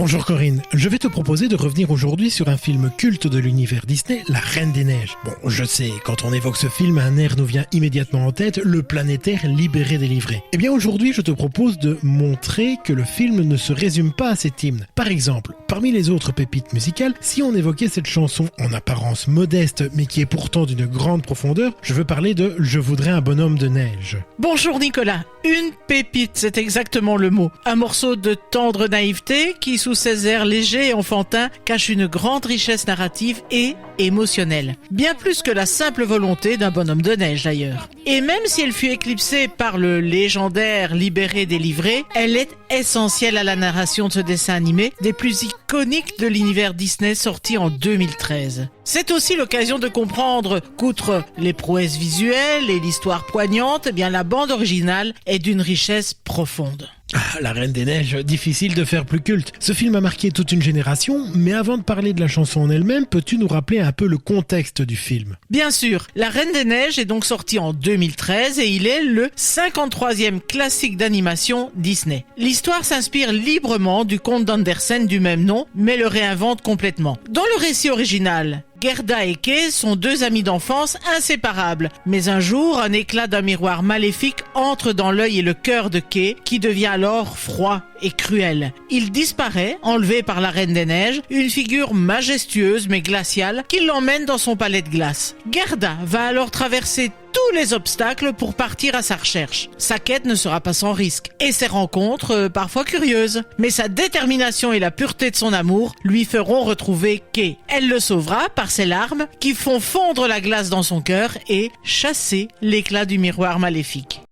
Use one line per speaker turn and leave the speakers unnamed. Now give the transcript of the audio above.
Bonjour Corinne, je vais te proposer de revenir aujourd'hui sur un film culte de l'univers Disney, La Reine des Neiges. Bon, je sais, quand on évoque ce film, un air nous vient immédiatement en tête, le planétaire libéré délivré. Eh bien aujourd'hui, je te propose de montrer que le film ne se résume pas à cet hymne. Par exemple, parmi les autres pépites musicales, si on évoquait cette chanson en apparence modeste, mais qui est pourtant d'une grande profondeur, je veux parler de « Je voudrais un bonhomme de neige ».
Bonjour Nicolas, une pépite, c'est exactement le mot. Un morceau de tendre naïveté qui, sous ses airs légers et enfantins, cache une grande richesse narrative et émotionnelle. Bien plus que la simple volonté d'un bonhomme de neige d'ailleurs. Et même si elle fut éclipsée par le légendaire Libéré délivré, elle est essentielle à la narration de ce dessin animé, des plus iconiques de l'univers Disney sorti en 2013. C'est aussi l'occasion de comprendre qu'outre les prouesses visuelles et l'histoire poignante, eh bien la bande originale est d'une richesse profonde.
Ah, La Reine des Neiges, difficile de faire plus culte. Ce film a marqué toute une génération, mais avant de parler de la chanson en elle-même, peux-tu nous rappeler un peu le contexte du film ?
Bien sûr, La Reine des Neiges est donc sorti en 2013 et il est le 53e classique d'animation Disney. L'histoire s'inspire librement du conte d'Andersen du même nom, mais le réinvente complètement. Dans le récit original, Gerda et Kay sont deux amis d'enfance inséparables. Mais un jour, un éclat d'un miroir maléfique entre dans l'œil et le cœur de Kay, qui devient alors froid et cruel. Il disparaît, enlevé par la Reine des Neiges, une figure majestueuse mais glaciale qui l'emmène dans son palais de glace. Gerda va alors traverser tous les obstacles pour partir à sa recherche. Sa quête ne sera pas sans risque, et ses rencontres parfois curieuses. Mais sa détermination et la pureté de son amour lui feront retrouver Kay. Elle le sauvera par ses larmes qui font fondre la glace dans son cœur et chasser l'éclat du miroir maléfique.